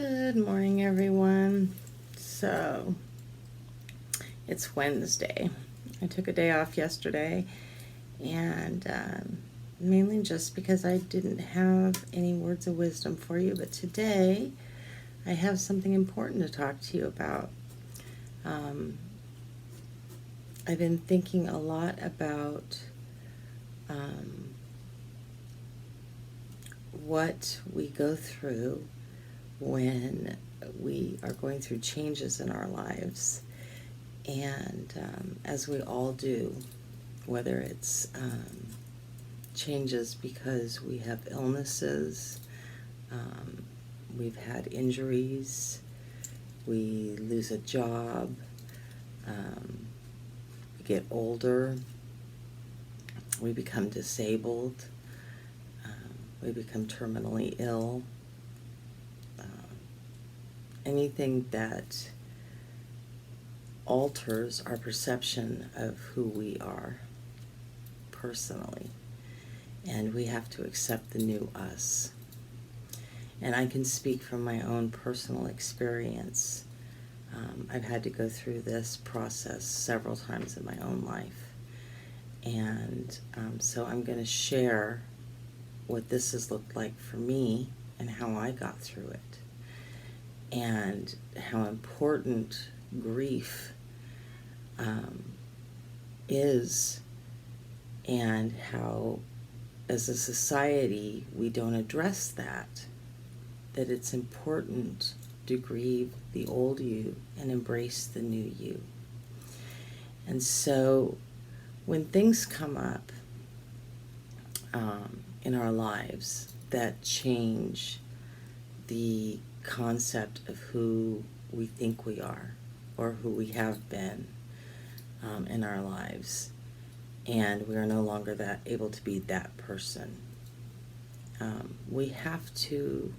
Good morning, everyone. So, it's Wednesday. I took a day off yesterday, and mainly just because I didn't have any words of wisdom for you, but today I have something important to talk to you about. I've been thinking a lot about what we go through when we are going through changes in our lives. And as we all do, whether it's changes because we have illnesses, we've had injuries, we lose a job, we get older, we become disabled, we become terminally ill, anything that alters our perception of who we are personally. And we have to accept the new us. And I can speak from my own personal experience. I've had to go through this process several times in my own life. And so I'm going to share what this has looked like for me and how I got through it. And how important grief is, and how as a society we don't address that it's important to grieve the old you and embrace the new you. And so when things come up in our lives that change the concept of who we think we are or who we have been in our lives, and we are no longer able to be that person, we have to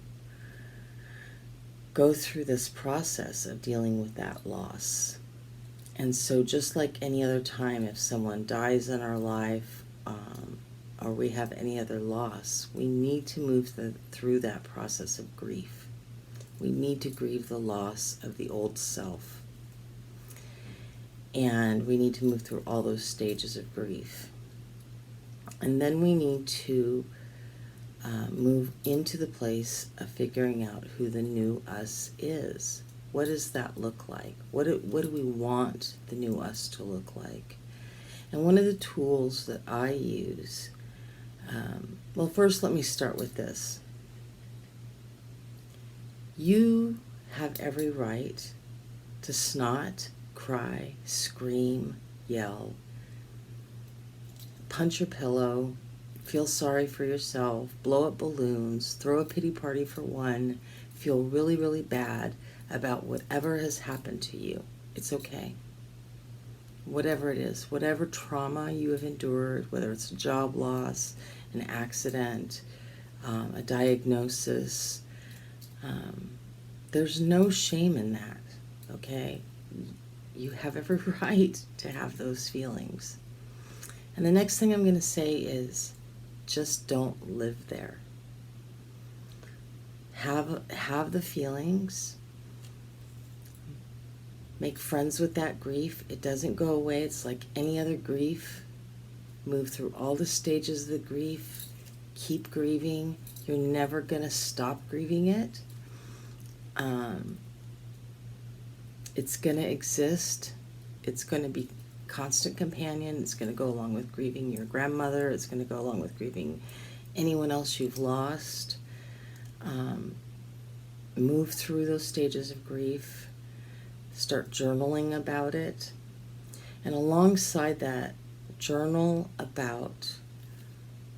go through this process of dealing with that loss. And so just like any other time, if someone dies in our life or we have any other loss, we need to move through that process of grief. We need to grieve the loss of the old self. And we need to move through all those stages of grief. And then we need to move into the place of figuring out who the new us is. What does that look like? What do we want the new us to look like? And one of the tools that I use, well, first let me start with this. You have every right to snot, cry, scream, yell, punch your pillow, feel sorry for yourself, blow up balloons, throw a pity party for one, feel really, really bad about whatever has happened to you. It's okay. Whatever it is, whatever trauma you have endured, whether it's a job loss, an accident, a diagnosis, there's no shame in that, okay? You have every right to have those feelings. And the next thing I'm going to say is just don't live there. Have the feelings. Make friends with that grief. It doesn't go away. It's like any other grief. Move through all the stages of the grief. Keep grieving. You're never going to stop grieving it. It's going to exist. It's going to be constant companion. It's going to go along with grieving your grandmother. It's going to go along with grieving anyone else you've lost. Move through those stages of grief. Start journaling about it. And alongside that, journal about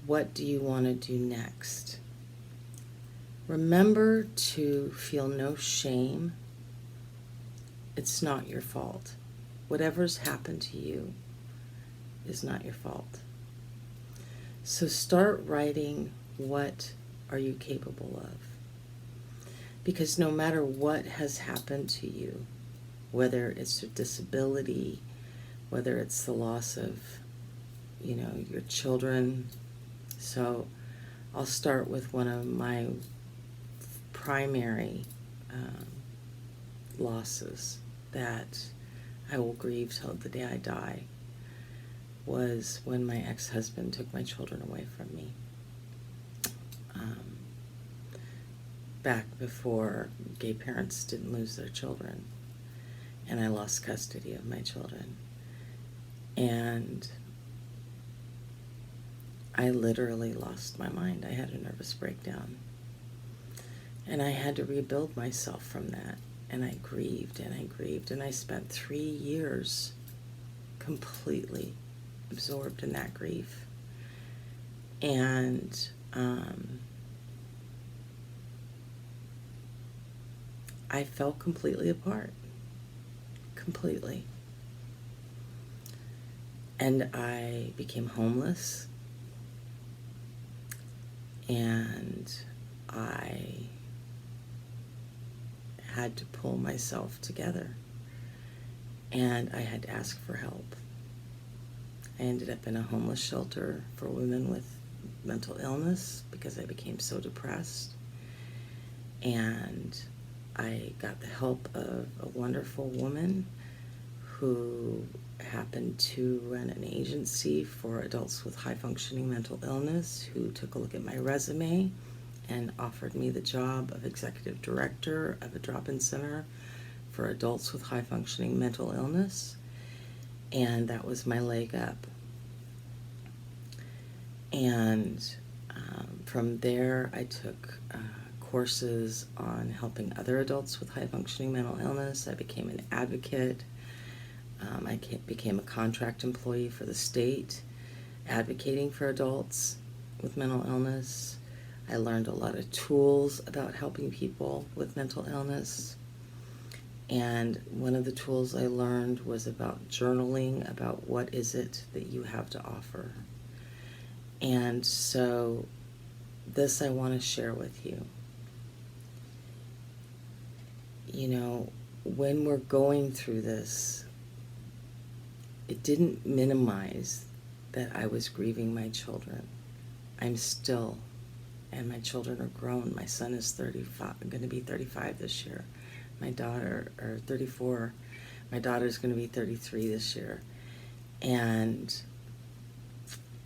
what do you want to do next. Remember to feel no shame. It's not your fault. Whatever's happened to you is not your fault. So start writing, what are you capable of? Because no matter what has happened to you, whether it's a disability, whether it's the loss of, your children. So I'll start with one of my primary losses that I will grieve till the day I die was when my ex-husband took my children away from me. Back before gay parents didn't lose their children, and I lost custody of my children. And I literally lost my mind. I had a nervous breakdown. And I had to rebuild myself from that. And I grieved and I grieved. And I spent 3 years completely absorbed in that grief. And I fell completely apart. Completely. And I became homeless. And I had to pull myself together. And I had to ask for help. I ended up in a homeless shelter for women with mental illness because I became so depressed. And I got the help of a wonderful woman who happened to run an agency for adults with high-functioning mental illness, who took a look at my resume and offered me the job of executive director of a drop-in center for adults with high-functioning mental illness. And that was my leg up. And from there, I took courses on helping other adults with high-functioning mental illness. I became an advocate. I became a contract employee for the state, advocating for adults with mental illness. I learned a lot of tools about helping people with mental illness. And one of the tools I learned was about journaling, about what is it that you have to offer. And so this I want to share with you. You know, when we're going through this, it didn't minimize that I was grieving my children. I'm still, and my children are grown. My son is 35, I'm going to be 35 this year. My daughter, or 34, my daughter's going to be 33 this year. And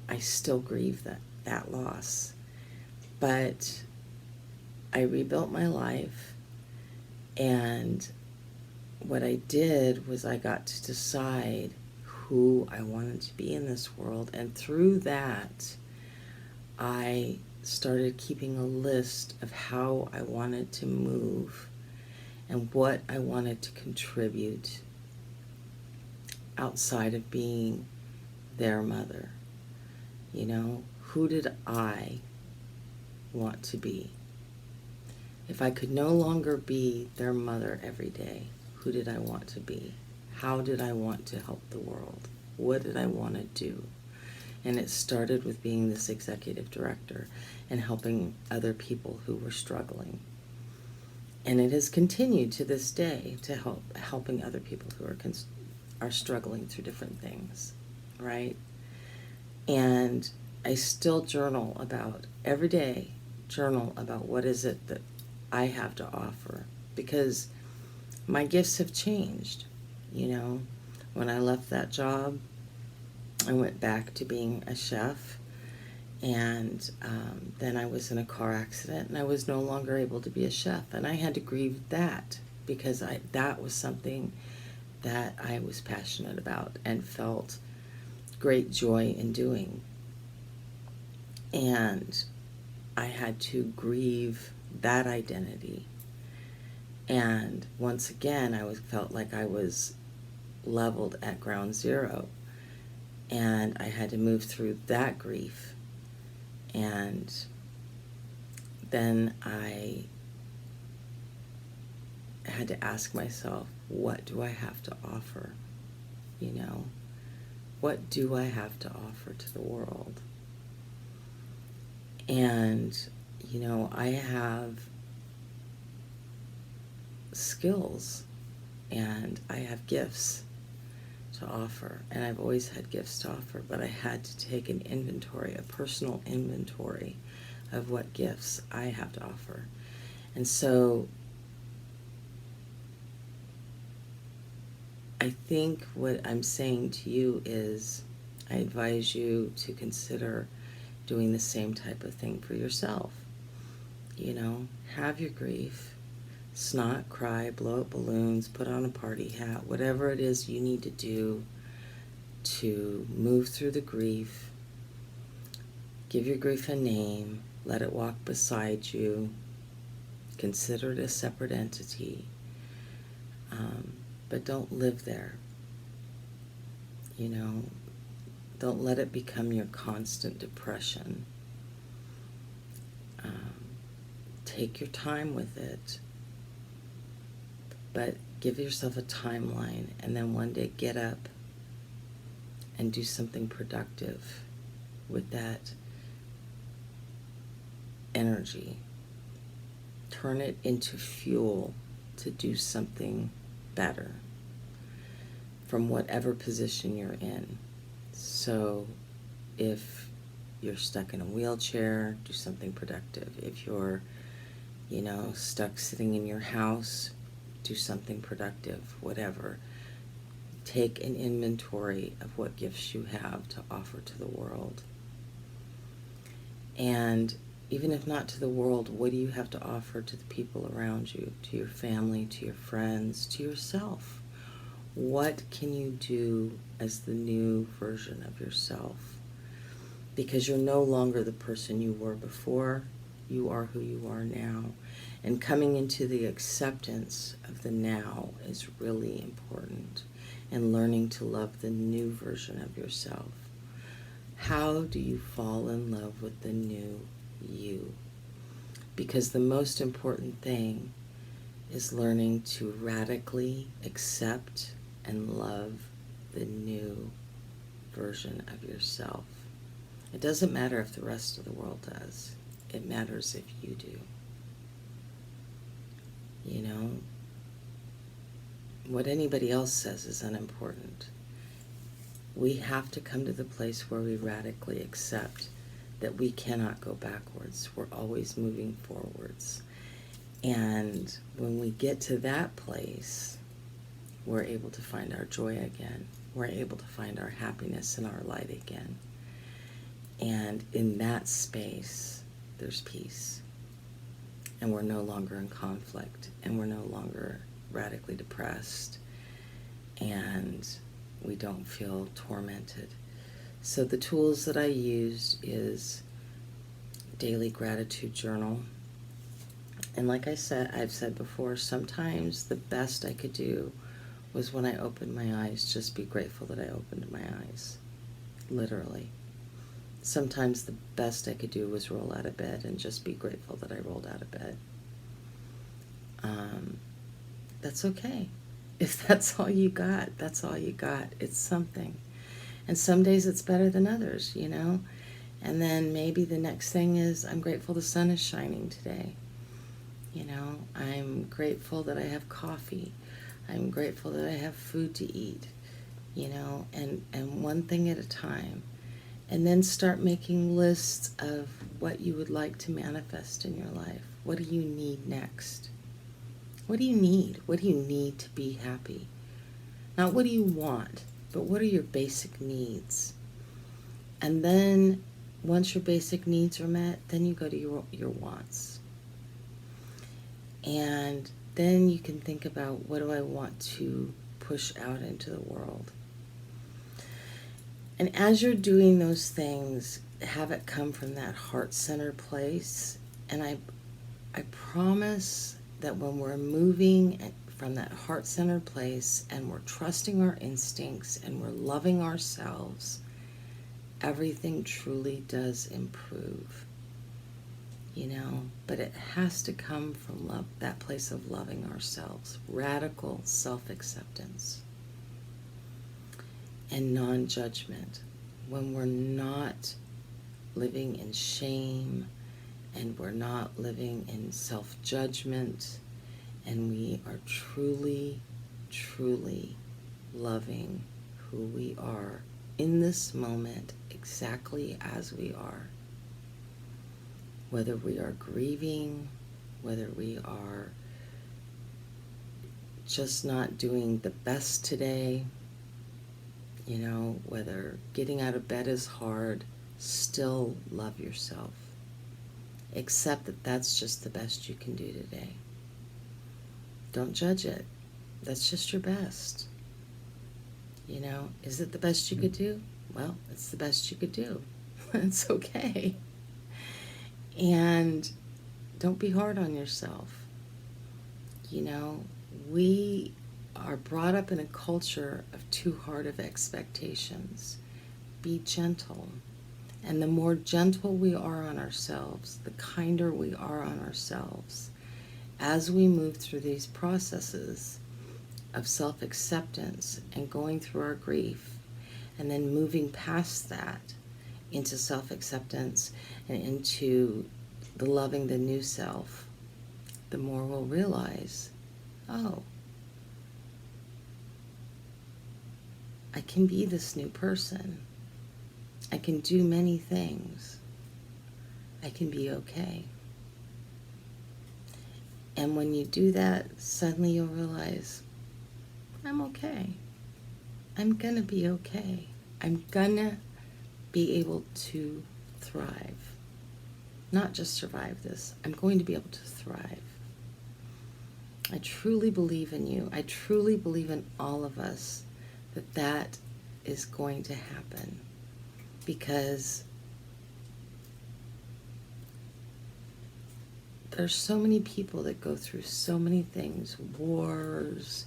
I still grieve that loss. But I rebuilt my life, and what I did was I got to decide who I wanted to be in this world, and through that, I started keeping a list of how I wanted to move and what I wanted to contribute outside of being their mother. You know, who did I want to be? If I could no longer be their mother every day, who did I want to be? How did I want to help the world? What did I want to do? And it started with being this executive director and helping other people who were struggling. And it has continued to this day to helping other people who are struggling through different things, right? And I still journal about, every day, journal about what is it that I have to offer, because my gifts have changed. You know, when I left that job, I went back to being a chef, and then I was in a car accident, and I was no longer able to be a chef, and I had to grieve that, because that was something that I was passionate about and felt great joy in doing. And I had to grieve that identity. And once again, felt like I was leveled at ground zero. And I had to move through that grief. And then I had to ask myself, what do I have to offer? You know, what do I have to offer to the world? And, you know, I have skills and I have gifts to offer, and I've always had gifts to offer, but I had to take an inventory, a personal inventory of what gifts I have to offer. And so I think what I'm saying to you is I advise you to consider doing the same type of thing for yourself. You know, have your grief, snot, cry, blow up balloons, put on a party hat, whatever it is you need to do to move through the grief. Give your grief a name, let it walk beside you, consider it a separate entity, but don't live there. You know, don't let it become your constant depression. Take your time with it, but give yourself a timeline, and then one day get up and do something productive with that energy. Turn it into fuel to do something better from whatever position you're in. So if you're stuck in a wheelchair, do something productive. If you're, stuck sitting in your house, do something productive, whatever. Take an inventory of what gifts you have to offer to the world. And even if not to the world, what do you have to offer to the people around you, to your family, to your friends, to yourself? What can you do as the new version of yourself? Because you're no longer the person you were before. You are who you are now. And coming into the acceptance of the now is really important. And learning to love the new version of yourself. How do you fall in love with the new you? Because the most important thing is learning to radically accept and love the new version of yourself. It doesn't matter if the rest of the world does. It matters if you do. What anybody else says is unimportant. We have to come to the place where we radically accept that we cannot go backwards. We're always moving forwards. And when we get to that place, we're able to find our joy again. We're able to find our happiness and our light again. And in that space, there's peace. And we're no longer in conflict. And we're no longer radically depressed. And we don't feel tormented. So the tools that I used is daily gratitude journal. And like I've said before, sometimes the best I could do was when I opened my eyes, just be grateful that I opened my eyes. Literally. Sometimes the best I could do was roll out of bed and just be grateful that I rolled out of bed. That's okay. If that's all you got, that's all you got. It's something. And some days it's better than others, And then maybe the next thing is, I'm grateful the sun is shining today. I'm grateful that I have coffee. I'm grateful that I have food to eat, and one thing at a time. And then start making lists of what you would like to manifest in your life. What do you need next? What do you need? What do you need to be happy? Not what do you want, but what are your basic needs? And then once your basic needs are met, then you go to your wants. And then you can think about, what do I want to push out into the world? And as you're doing those things, have it come from that heart-centered place. And I promise that when we're moving from that heart-centered place and we're trusting our instincts and we're loving ourselves, everything truly does improve. But it has to come from love, that place of loving ourselves, radical self-acceptance and non-judgment. When we're not living in shame and we're not living in self-judgment, and we are truly, truly loving who we are in this moment exactly as we are. Whether we are grieving, whether we are just not doing the best today, you know, whether getting out of bed is hard, still love yourself. Accept that that's just the best you can do today. Don't judge it. That's just your best. You know, is it the best you could do? Well, it's the best you could do. It's okay. And don't be hard on yourself. You know, we are brought up in a culture of too hard of expectations. Be gentle. And the more gentle we are on ourselves, the kinder we are on ourselves, as we move through these processes of self-acceptance and going through our grief, and then moving past that into self-acceptance and into the loving the new self, the more we'll realize, oh, I can be this new person. I can do many things. I can be okay. And when you do that, suddenly you'll realize, I'm okay. I'm gonna be okay. I'm gonna be able to thrive. Not just survive this. I'm going to be able to thrive. I truly believe in you. I truly believe in all of us that that is going to happen, because there's so many people that go through so many things, wars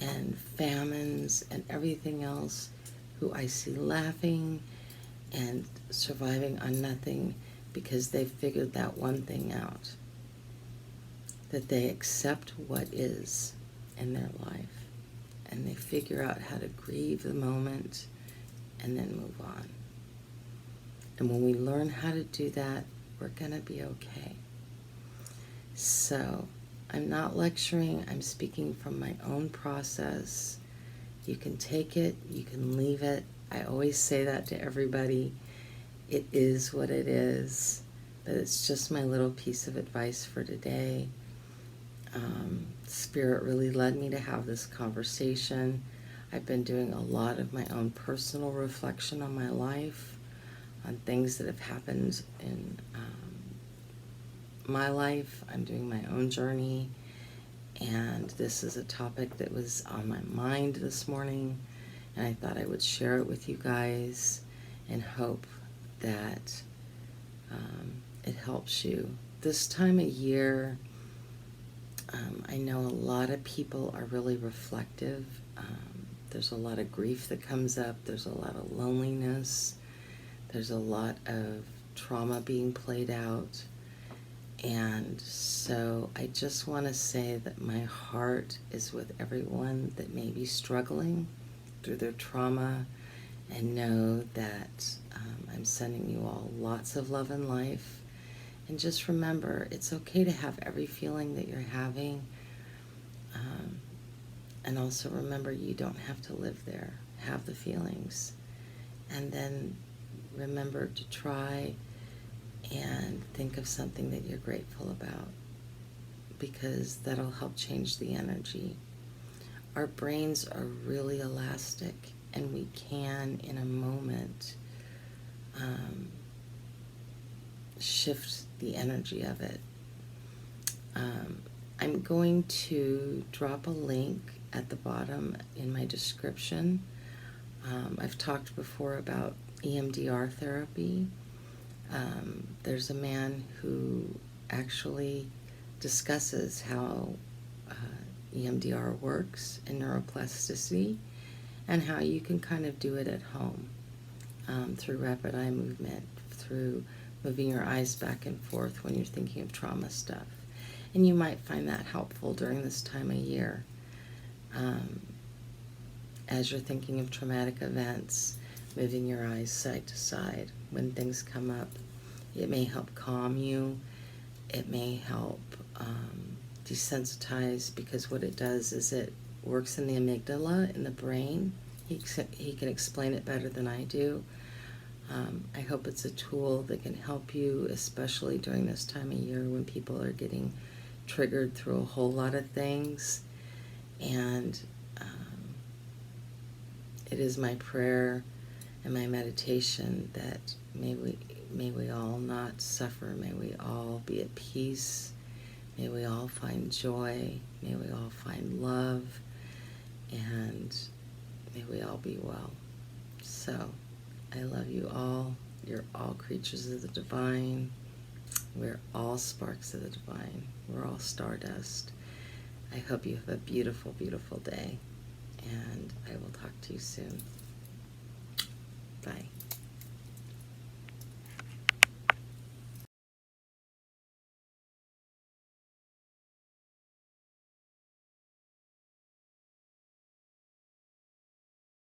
and famines and everything else, who I see laughing and surviving on nothing because they've figured that one thing out, that they accept what is in their life and they figure out how to grieve the moment and then move on. And when we learn how to do that, we're gonna be okay. So I'm not lecturing, I'm speaking from my own process. You can take it, you can leave it. I always say that to everybody. It is what it is, but it's just my little piece of advice for today. Spirit really led me to have this conversation. I've been doing a lot of my own personal reflection on my life, on things that have happened in my life. I'm doing my own journey, and this is a topic that was on my mind this morning, and I thought I would share it with you guys and hope that it helps you. This time of year, I know a lot of people are really reflective. There's a lot of grief that comes up. There's a lot of loneliness. There's a lot of trauma being played out. And so I just want to say that my heart is with everyone that may be struggling through their trauma, and know that I'm sending you all lots of love and life. And just remember, it's okay to have every feeling that you're having. And also remember, you don't have to live there. Have the feelings. And then remember to try and think of something that you're grateful about, because that'll help change the energy. Our brains are really elastic, and we can, in a moment, shift the energy of it. I'm going to drop a link at the bottom in my description. I've talked before about EMDR therapy. There's a man who actually discusses how EMDR works and neuroplasticity, and how you can kind of do it at home through rapid eye movement, through moving your eyes back and forth when you're thinking of trauma stuff. And you might find that helpful during this time of year. As you're thinking of traumatic events, moving your eyes side to side when things come up. It may help calm you. It may help desensitize, because what it does is it works in the amygdala in the brain. He can explain it better than I do. I hope it's a tool that can help you, especially during this time of year when people are getting triggered through a whole lot of things. And it is my prayer and my meditation that may we all not suffer, may we all be at peace, may we all find joy, may we all find love, and may we all be well. So, I love you all. You're all creatures of the divine. We're all sparks of the divine. We're all stardust. I hope you have a beautiful, beautiful day, and I will talk to you soon. Bye.